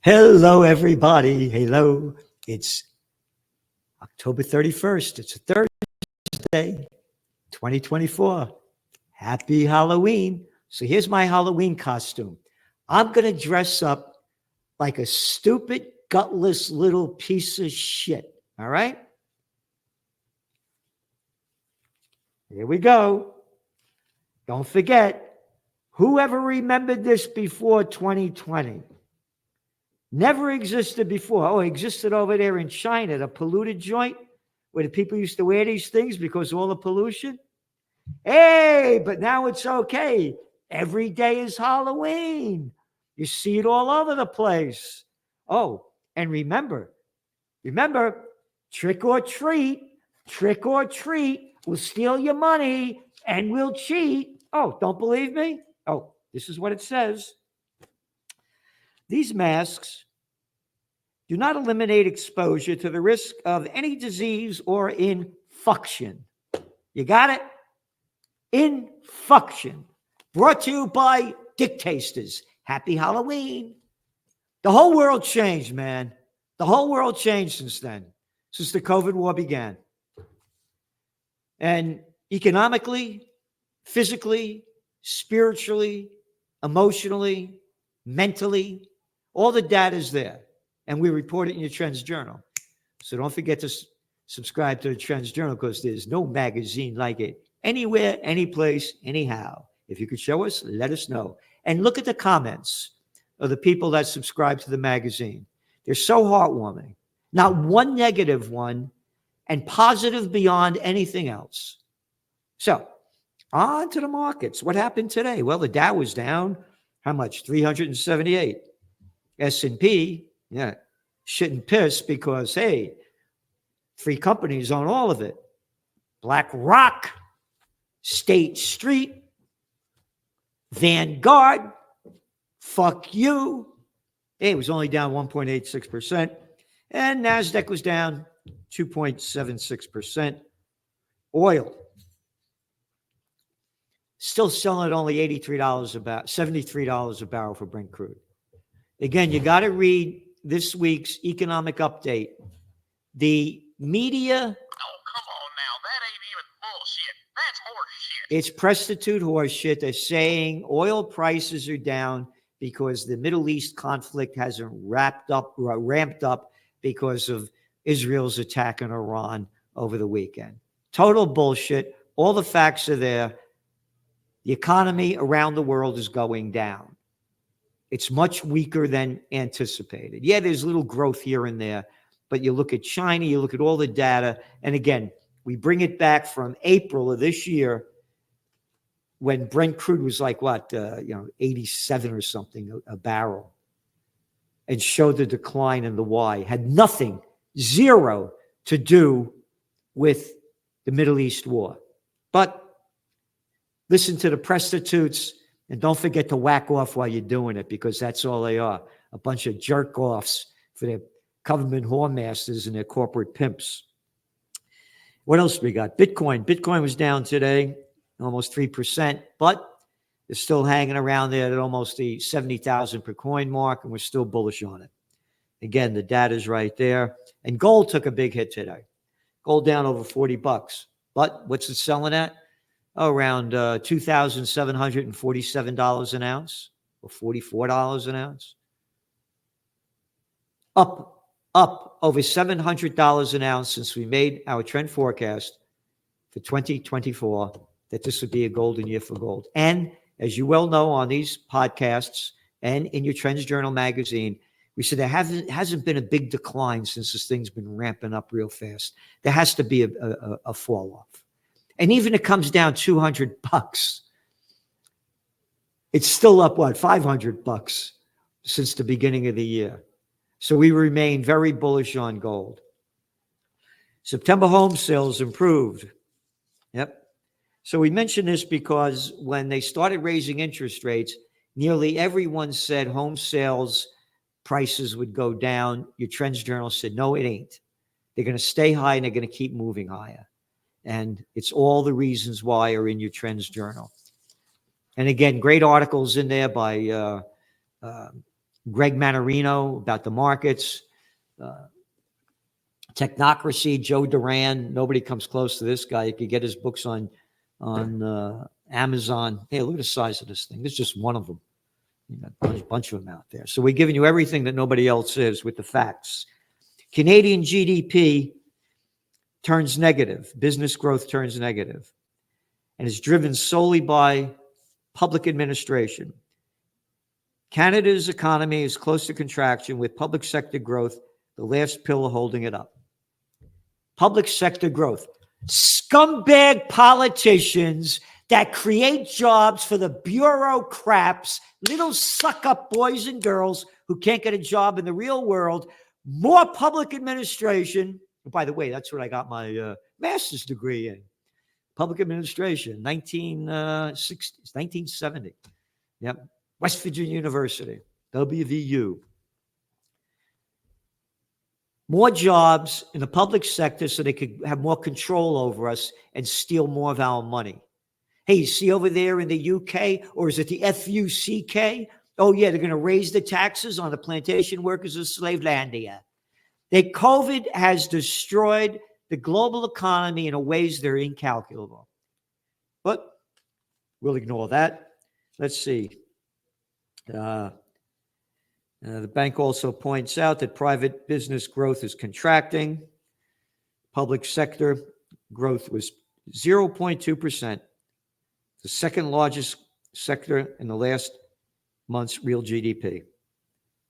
Hello, everybody. Hello. It's October 31st. It's a Thursday, 2024. Happy Halloween. So here's my Halloween costume. I'm going to dress up like a stupid, gutless little piece of shit. All right? Here we go. Don't forget, whoever remembered this before 2020? Never existed before. Oh, it existed over there in China, the polluted joint, where the people used to wear these things because of all the pollution. Hey, but now it's okay. Every day is Halloween. You see it all over the place. Oh, and remember, trick or treat, we'll steal your money and we'll cheat. Oh, don't believe me? Oh, this is what it says. These masks do not eliminate exposure to the risk of any disease or infection. You got it? Infection. Brought to you by Dick Tasters. Happy Halloween. The whole world changed, man. The whole world changed since then, since the COVID war began. And economically, physically, spiritually, emotionally, mentally, all the data is there. And we report it in your Trends Journal. So don't forget to subscribe to the Trends Journal because there's no magazine like it anywhere, any place, anyhow. If you could show us, let us know. And look at the comments of the people that subscribe to the magazine. They're so heartwarming. Not one negative one, and positive beyond anything else. So on to the markets. What happened today? Well, the Dow was down. How much? 378. S&P, yeah, shouldn't piss because, hey, three companies on all of it. BlackRock, State Street, Vanguard, fuck you. Hey, it was only down 1.86%. And NASDAQ was down 2.76%. Oil, still selling at only $73 about $73 a barrel for Brent crude. Again, you got to read this week's economic update. The media. Oh, come on now. That ain't even bullshit. That's horse shit. It's prostitute horse shit. They're saying oil prices are down because the Middle East conflict hasn't ramped up because of Israel's attack on Iran over the weekend. Total bullshit. All the facts are there. The economy around the world is going down. It's much weaker than anticipated. Yeah, there's little growth here and there, but you look at China, you look at all the data, and again, we bring it back from April of this year when Brent crude was like 87 or something a barrel, and showed the decline in the Y. Had nothing, zero to do with the Middle East war. But listen to the prostitutes. And don't forget to whack off while you're doing it, because that's all they are. A bunch of jerk-offs for their government whoremasters and their corporate pimps. What else we got? Bitcoin. Bitcoin was down today, almost 3%, but it's still hanging around there at almost the 70,000 per coin mark, and we're still bullish on it. Again, the data's right there. And gold took a big hit today. Gold down over $40. But what's it selling at? Around $2,747 an ounce, or $44 an ounce. Up over $700 an ounce since we made our trend forecast for 2024 that this would be a golden year for gold. And as you well know on these podcasts and in your Trends Journal magazine, we said there hasn't been a big decline since this thing's been ramping up real fast. There has to be a fall off. And even if it comes down $200, it's still up, $500 since the beginning of the year. So we remain very bullish on gold. September home sales improved. Yep. So we mentioned this because when they started raising interest rates, nearly everyone said home sales prices would go down. Your Trends Journal said, no, it ain't. They're going to stay high and they're going to keep moving higher. And it's all the reasons why are in your Trends Journal. And again, great articles in there by Greg Manarino about the markets. Technocracy, Joe Duran. Nobody comes close to this guy. You could get his books on Amazon. Hey, look at the size of this thing. This is just one of them. You got a bunch of them out there. So we're giving you everything that nobody else is with the facts. Canadian GDP turns negative. Business growth turns negative. And is driven solely by public administration. Canada's economy is close to contraction with public sector growth, the last pillar holding it up. Public sector growth. Scumbag politicians that create jobs for the bureaucrats, little suck-up boys and girls who can't get a job in the real world. More public administration. By the way, that's what I got my master's degree in. Public administration, 1970. Yep. West Virginia University, WVU. More jobs in the public sector so they could have more control over us and steal more of our money. Hey, you see over there in the UK, or is it the FUCK? Oh, yeah, they're going to raise the taxes on the plantation workers of Slavelandia. COVID has destroyed the global economy in ways that are incalculable. But we'll ignore that. Let's see. The bank also points out that private business growth is contracting. Public sector growth was 0.2%, the second largest sector in the last month's real GDP.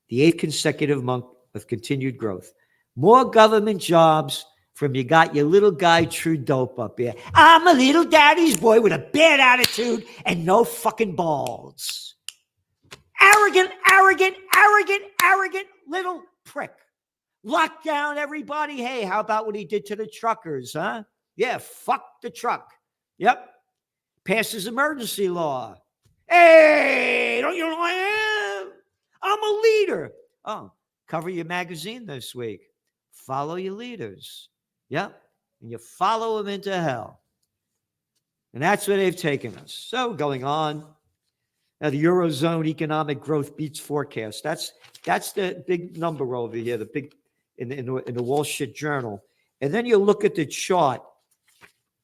The 8th consecutive month of continued growth. More government jobs from you got your little guy Trudeau up here. I'm a little daddy's boy with a bad attitude and no fucking balls. Arrogant little prick. Lock down everybody. Hey, how about what he did to the truckers, huh? Yeah, fuck the truck. Yep. Passes emergency law. Hey, don't you know who I am? I'm a leader. Oh, cover your magazine this week. Follow your leaders. Yep. And you follow them into hell. And that's where they've taken us. So going on. Now, the Eurozone economic growth beats forecast. That's the big number over here, the big in the Wall Street Journal. And then you look at the chart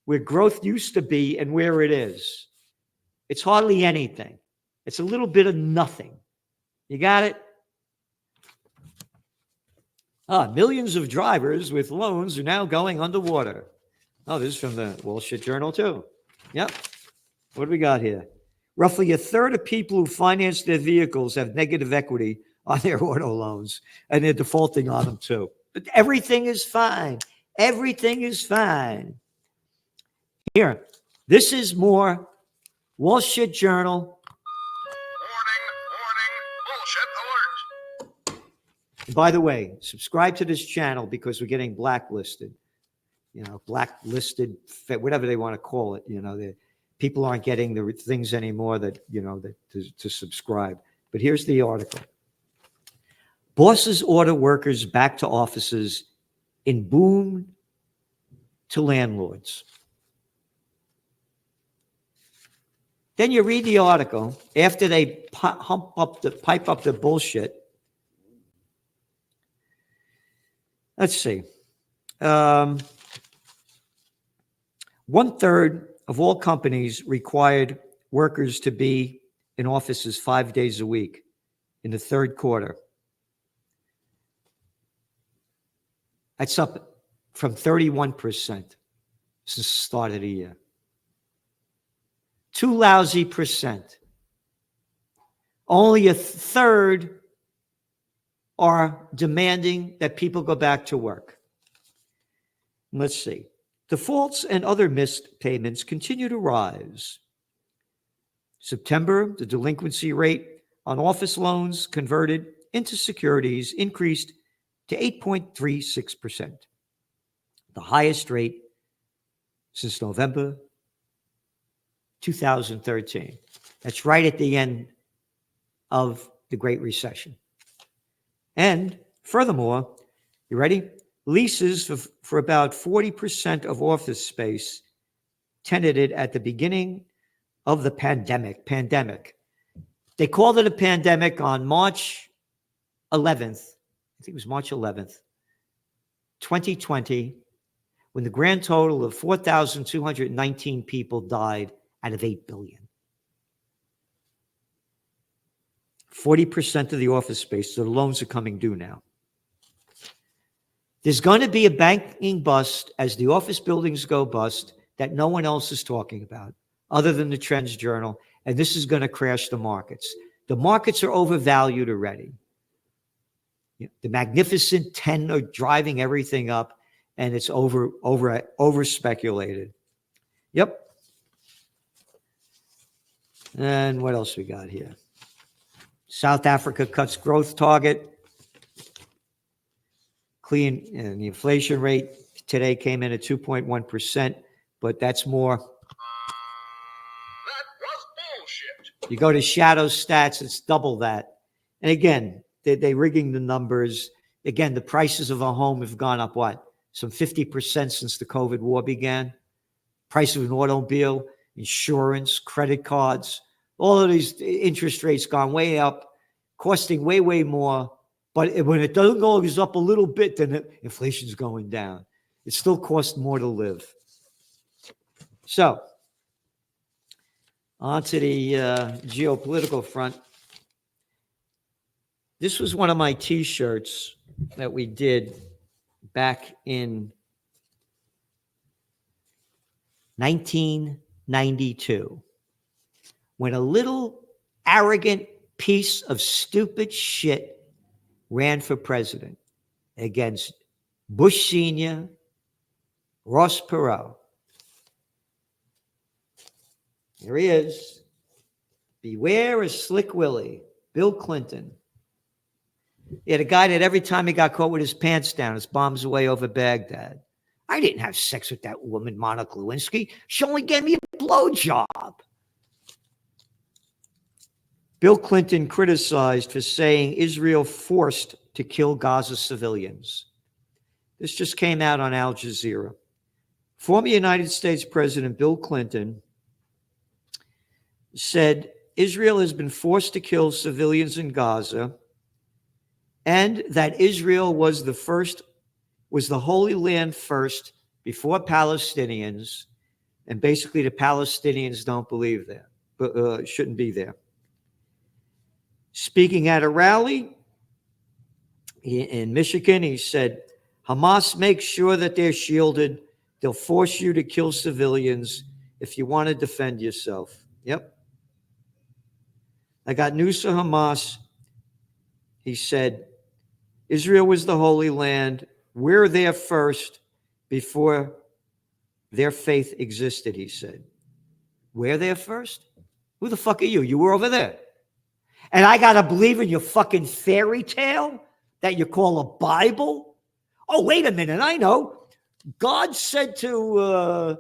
where growth used to be and where it is. It's hardly anything. It's a little bit of nothing. You got it? Millions of drivers with loans are now going underwater. Oh, this is from the Wall Street Journal too. Yep. What do we got here? Roughly a third of people who finance their vehicles have negative equity on their auto loans, and they're defaulting on them too. But everything is fine. Everything is fine. Here, this is more Wall Street Journal. Warning, bullshit alert. And by the way, subscribe to this channel because we're getting blacklisted. Blacklisted, whatever they want to call it. People aren't getting the things anymore that, to subscribe. But here's the article. Bosses order workers back to offices in boom to landlords. Then you read the article after they pipe up the bullshit. Let's see. 1/3 of all companies required workers to be in offices 5 days a week in the third quarter. That's up from 31% since the start of the year. 2 lousy percent. Only a third are demanding that people go back to work. Let's see. Defaults and other missed payments continue to rise. September, the delinquency rate on office loans converted into securities increased to 8.36%, the highest rate since November 2013. That's right at the end of the Great Recession. And furthermore, you ready? Leases for about 40% of office space tenanted at the beginning of the pandemic. They called it a pandemic on March 11th, I think it was March 11th, 2020, when the grand total of 4,219 people died out of 8 billion. 40% of the office space, so the loans are coming due now. There's going to be a banking bust as the office buildings go bust that no one else is talking about other than the Trends Journal, and this is going to crash the markets. The markets are overvalued already. The Magnificent 10 are driving everything up, and it's over speculated. Yep. And what else we got here? South Africa cuts growth target. Clean, and the inflation rate today came in at 2.1%, but that's more. That was bullshit. You go to shadow stats, it's double that. And again, they're rigging the numbers. Again, the prices of a home have gone up, what? Some 50% since the COVID war began. Price of an automobile, insurance, credit cards, all of these interest rates gone way up, costing way, way more. But when it doesn't goes up a little bit, then inflation's going down. It still costs more to live. So, on to the geopolitical front. This was one of my T-shirts that we did back in 1992, when a little arrogant piece of stupid shit ran for president against Bush Sr., Ross Perot. Here he is. Beware of Slick Willie, Bill Clinton. Yeah, the guy that every time he got caught with his pants down, his bombs away over Baghdad. I didn't have sex with that woman, Monica Lewinsky. She only gave me a blowjob. Bill Clinton criticized for saying Israel forced to kill Gaza civilians. This just came out on Al Jazeera. Former United States President Bill Clinton said Israel has been forced to kill civilians in Gaza, and that Israel was the Holy Land first before Palestinians, and basically the Palestinians don't believe that, but shouldn't be there. Speaking at a rally in Michigan, he said, Hamas makes sure that they're shielded. They'll force you to kill civilians if you want to defend yourself. Yep. I got news for Hamas. He said, Israel was the Holy Land. We're there first before their faith existed, he said. We're there first? Who the fuck are you? You were over there. And I got to believe in your fucking fairy tale that you call a Bible? Oh, wait a minute. I know. God said to,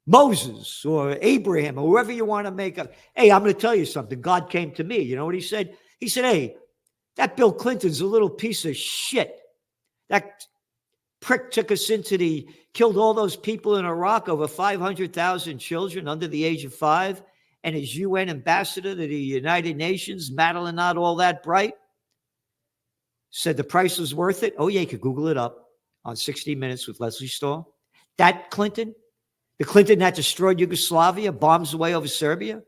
Moses or Abraham or whoever you want to make up. Hey, I'm going to tell you something. God came to me. You know what he said? He said, hey, that Bill Clinton's a little piece of shit. That prick took us killed all those people in Iraq, over 500,000 children under the age of 5. And his UN ambassador to the United Nations, Madeline Not All That Bright, said the price was worth it. Oh, yeah, you could Google it up on 60 Minutes with Leslie Stahl. That Clinton, the Clinton that destroyed Yugoslavia, bombs away over Serbia.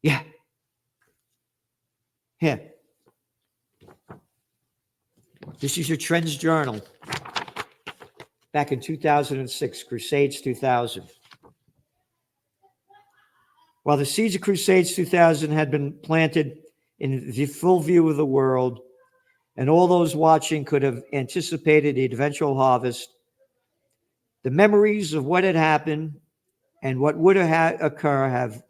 Yeah. Here. This is your Trends Journal. Back in 2006, Crusades 2000. While the seeds of Crusades 2000 had been planted in the full view of the world, and all those watching could have anticipated the eventual harvest, the memories of what had happened and what would occur have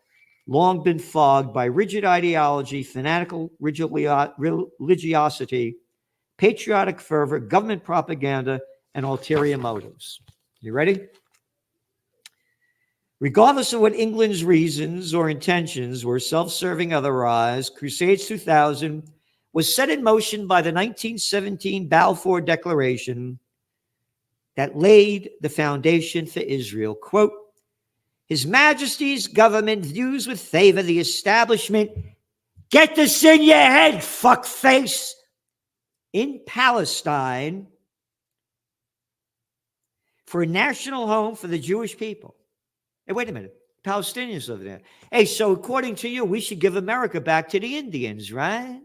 long been fogged by rigid ideology, fanatical religiosity, patriotic fervor, government propaganda, and ulterior motives. You ready? Regardless of what England's reasons or intentions were, self-serving otherwise, Crusades 2000 was set in motion by the 1917 Balfour Declaration that laid the foundation for Israel. Quote, His Majesty's government views with favor the establishment Get this in your head, fuckface. In Palestine, for a national home for the Jewish people. Hey, wait a minute. Palestinians live there. Hey, so according to you, we should give America back to the Indians, right?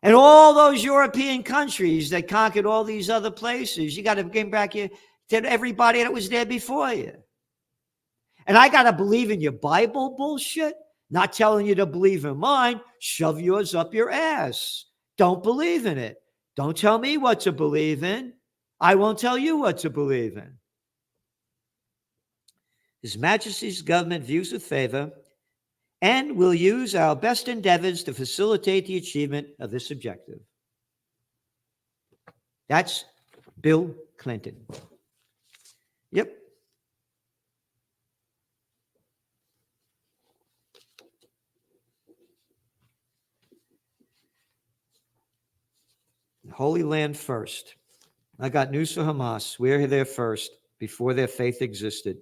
And all those European countries that conquered all these other places, you got to give back to everybody that was there before you. And I got to believe in your Bible bullshit? Not telling you to believe in mine. Shove yours up your ass. Don't believe in it. Don't tell me what to believe in. I won't tell you what to believe in. His Majesty's government views with favor and will use our best endeavors to facilitate the achievement of this objective. That's Bill Clinton. Yep. Holy Land first. I got news for Hamas. We're there first, before their faith existed.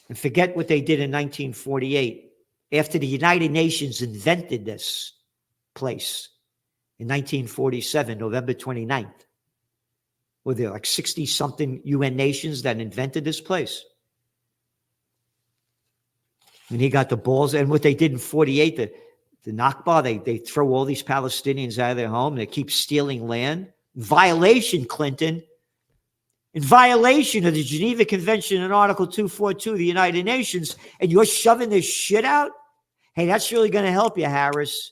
And forget what they did in 1948, after the United Nations invented this place in 1947, November 29th. Were there like 60-something UN nations that invented this place? And he got the balls, and what they did in 48, the Nakba, they throw all these Palestinians out of their home. They keep stealing land. Violation, Clinton. In violation of the Geneva Convention and Article 242 of the United Nations, and you're shoving this shit out? Hey, that's really going to help you, Harris.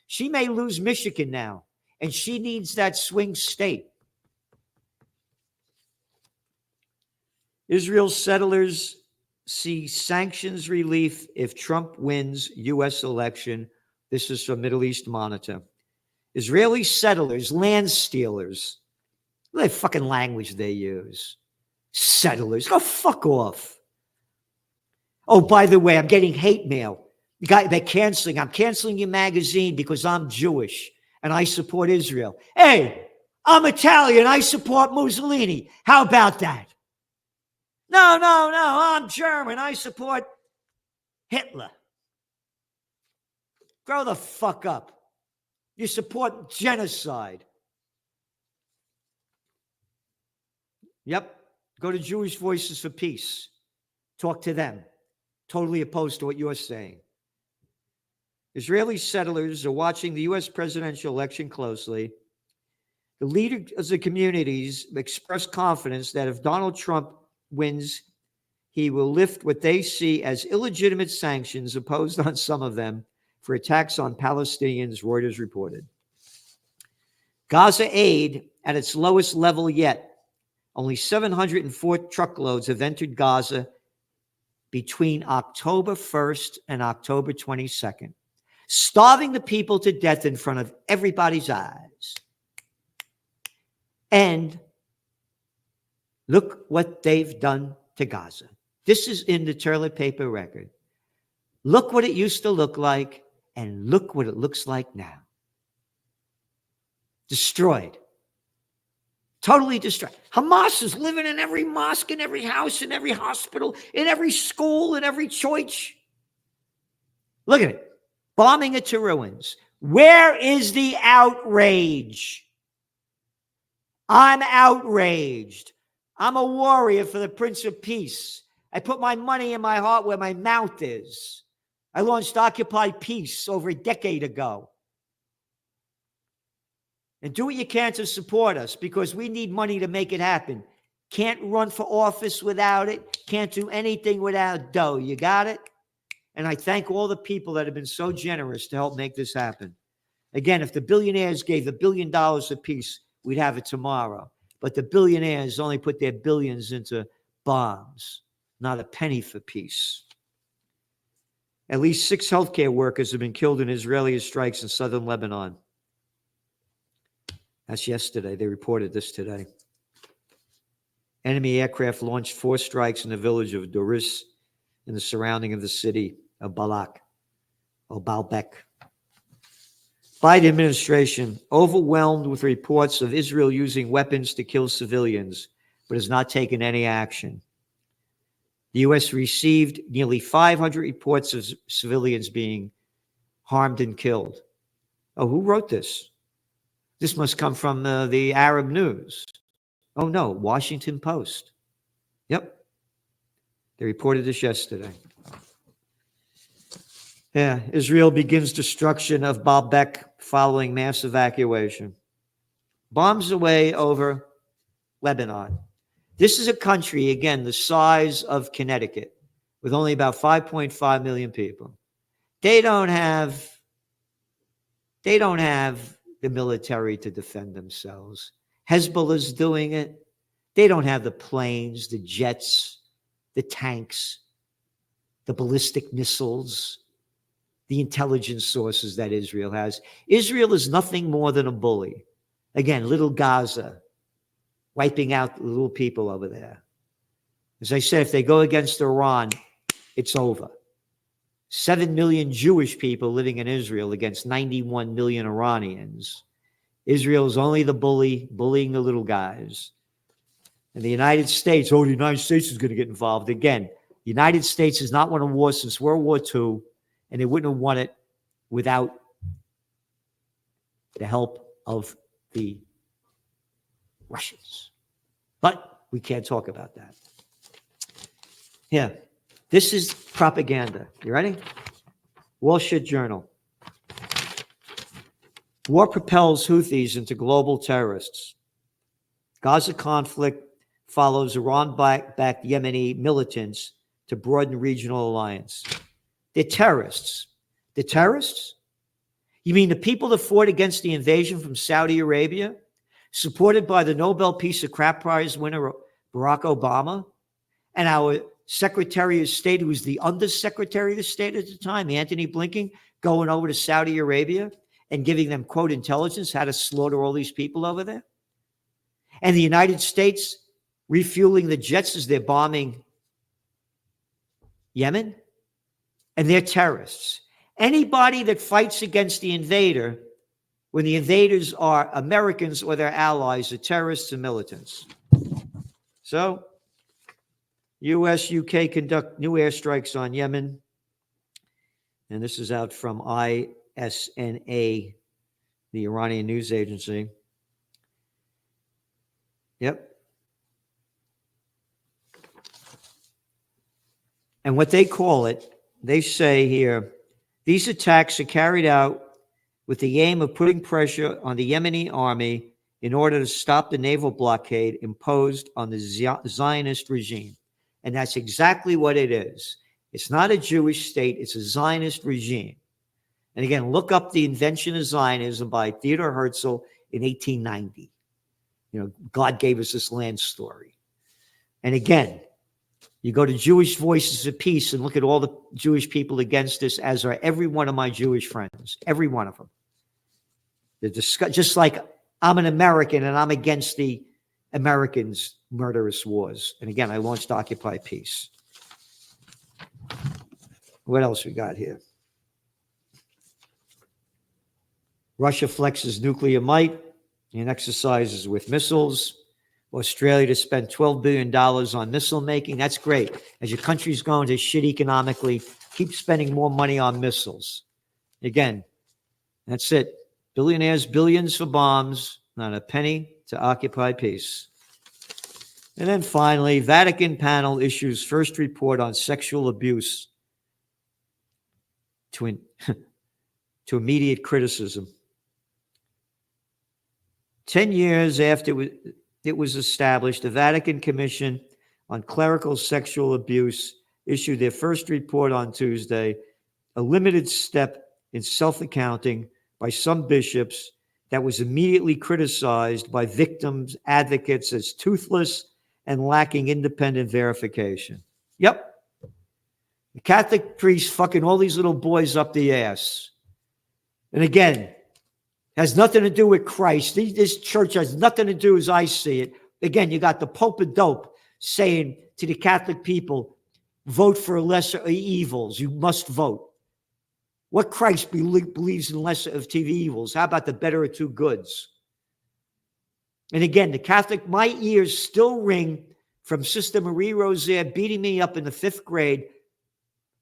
She may lose Michigan now, and she needs that swing state. Israel's settlers see sanctions relief if Trump wins U.S. election. This is from Middle East Monitor. Israeli settlers, land stealers. Look at the fucking language they use. Settlers. Go fuck off. Oh, by the way, I'm getting hate mail. They're canceling. I'm canceling your magazine because I'm Jewish and I support Israel. Hey, I'm Italian. I support Mussolini. How about that? No, I'm German. I support Hitler. Grow the fuck up. You support genocide. Yep. Go to Jewish Voices for Peace. Talk to them. Totally opposed to what you're saying. Israeli settlers are watching the U.S. presidential election closely. The leaders of the communities express confidence that if Donald Trump wins, he will lift what they see as illegitimate sanctions imposed on some of them for attacks on Palestinians, Reuters reported. Gaza aid at its lowest level yet. Only 704 truckloads have entered Gaza between October 1st and October 22nd, starving the people to death in front of everybody's eyes. And look what they've done to Gaza. This is in the toilet paper record. Look what it used to look like, and look what it looks like now. Destroyed. Totally destroyed. Hamas is living in every mosque, in every house, in every hospital, in every school, in every church. Look at it. Bombing it to ruins. Where is the outrage? I'm outraged. I'm a warrior for the Prince of Peace. I put my money in my heart where my mouth is. I launched Occupy Peace over a decade ago. And do what you can to support us because we need money to make it happen. Can't run for office without it. Can't do anything without dough. You got it? And I thank all the people that have been so generous to help make this happen. Again, if the billionaires gave $1 billion apiece, we'd have it tomorrow. But the billionaires only put their billions into bonds, not a penny for peace. At least 6 healthcare workers have been killed in Israeli strikes in southern Lebanon. That's yesterday. They reported this today. Enemy aircraft launched 4 strikes in the village of Doris in the surrounding of the city of Baalbek. Biden administration overwhelmed with reports of Israel using weapons to kill civilians, but has not taken any action. The U.S. received nearly 500 reports of civilians being harmed and killed. Oh, who wrote this? This must come from the Arab News. Oh, no, Washington Post. Yep. They reported this yesterday. Yeah, Israel begins destruction of Baalbek following mass evacuation. Bombs away over Lebanon. This is a country, again, the size of Connecticut, with only about 5.5 million people. They don't have the military to defend themselves. Hezbollah's doing it. They don't have the planes, the jets, the tanks, the ballistic missiles, the intelligence sources that Israel has. Israel is nothing more than a bully. Again, little Gaza, wiping out little people over there. As I said, if they go against Iran, it's over. 7 million Jewish people living in Israel against 91 million Iranians. Israel is only the bully, bullying the little guys. And the United States, the United States is going to get involved. Again, the United States has not won a war since World War II, and they wouldn't have won it without the help of the Russians. But we can't talk about that. Yeah, this is propaganda. You ready? Wall Street Journal. War propels Houthis into global terrorists. Gaza conflict follows Iran-backed Yemeni militants to broaden regional alliance. They're terrorists. The terrorists? You mean the people that fought against the invasion from Saudi Arabia, supported by the Nobel Peace of Crap Prize winner Barack Obama, and our Secretary of State, who was the Undersecretary of State at the time, Anthony Blinken, going over to Saudi Arabia and giving them, quote, intelligence, how to slaughter all these people over there? And the United States refueling the jets as they're bombing Yemen? And they're terrorists. Anybody that fights against the invader, when the invaders are Americans or their allies, are terrorists and militants. So, U.S., U.K. conduct new airstrikes on Yemen. And this is out from ISNA, the Iranian news agency. Yep. And what they call it, they say here, these attacks are carried out with the aim of putting pressure on the Yemeni army in order to stop the naval blockade imposed on the Zionist regime. And that's exactly what it is. It's not a Jewish state, it's a Zionist regime. And again, look up the invention of Zionism by Theodor Herzl in 1890. You know, God gave us this land story. And again, you go to Jewish Voices of Peace and look at all the Jewish people against this, as are every one of my Jewish friends, every one of them. They're just like I'm an American and I'm against the Americans' murderous wars. And again, I launched Occupy Peace. What else we got here? Russia flexes nuclear might in exercises with missiles. Australia to spend $12 billion on missile making. That's great. As your country's going to shit economically, keep spending more money on missiles. Again, that's it. Billionaires, billions for bombs, not a penny to Occupy Peace. And then finally, Vatican panel issues first report on sexual abuse to immediate criticism. 10 years after it was established, the Vatican Commission on Clerical Sexual Abuse issued their first report on Tuesday, a limited step in self-accounting by some bishops that was immediately criticized by victims' advocates as toothless and lacking independent verification. Yep. The Catholic priests fucking all these little boys up the ass. And again, has nothing to do with Christ. This church has nothing to do, as I see it. Again, you got the Pope of Dope saying to the Catholic people, vote for lesser evils. You must vote. What Christ believes in lesser of two evils? How about the better of two goods? And again, the Catholic, my ears still ring from Sister Marie Rosaire beating me up in the 5th grade,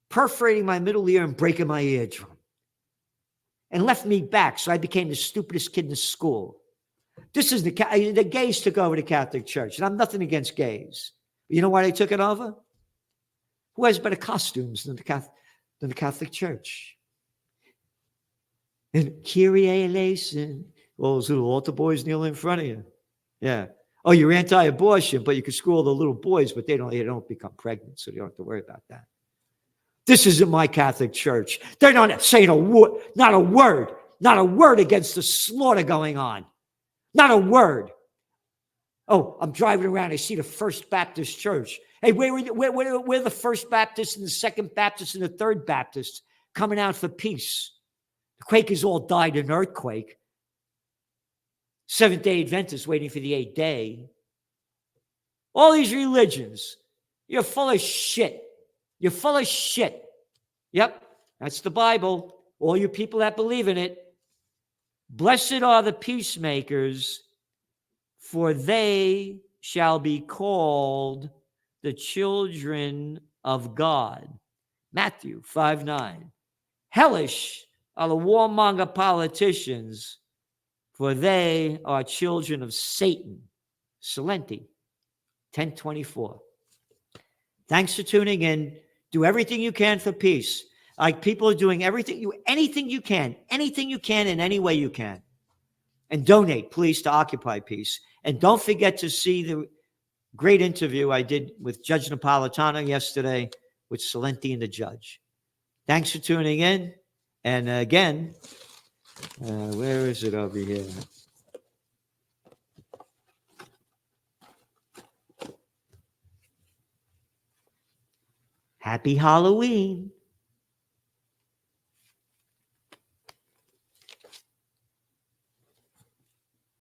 perforating my middle ear and breaking my eardrum, and left me back, so I became the stupidest kid in the school. This is the gays took over the Catholic Church, and I'm nothing against gays. You know why they took it over? Who has better costumes than the Catholic Church? And Kyrie eleison, all those little altar boys kneeling in front of you. Yeah. Oh, you're anti-abortion, but you can screw all the little boys, but they don't become pregnant, so you don't have to worry about that. This isn't my Catholic Church. They're not saying not a word against the slaughter going on. Not a word. Oh, I'm driving around. I see the First Baptist Church. Hey, we're the First Baptist and the Second Baptist and the Third Baptist coming out for peace. The Quakers all died in an earthquake. Seventh-day Adventists waiting for the 8th day. All these religions, you're full of shit. You're full of shit. Yep, that's the Bible. All you people that believe in it. Blessed are the peacemakers, for they shall be called the children of God. Matthew 5:9. Hellish are the warmonger politicians, for they are children of Satan. Salenti 10:24. Thanks for tuning in. Do everything you can for peace. Like people are doing anything you can in any way you can. And donate, please, to Occupy Peace. And don't forget to see the great interview I did with Judge Napolitano yesterday with Salenti and the judge. Thanks for tuning in. And again, where is it over here? Happy Halloween.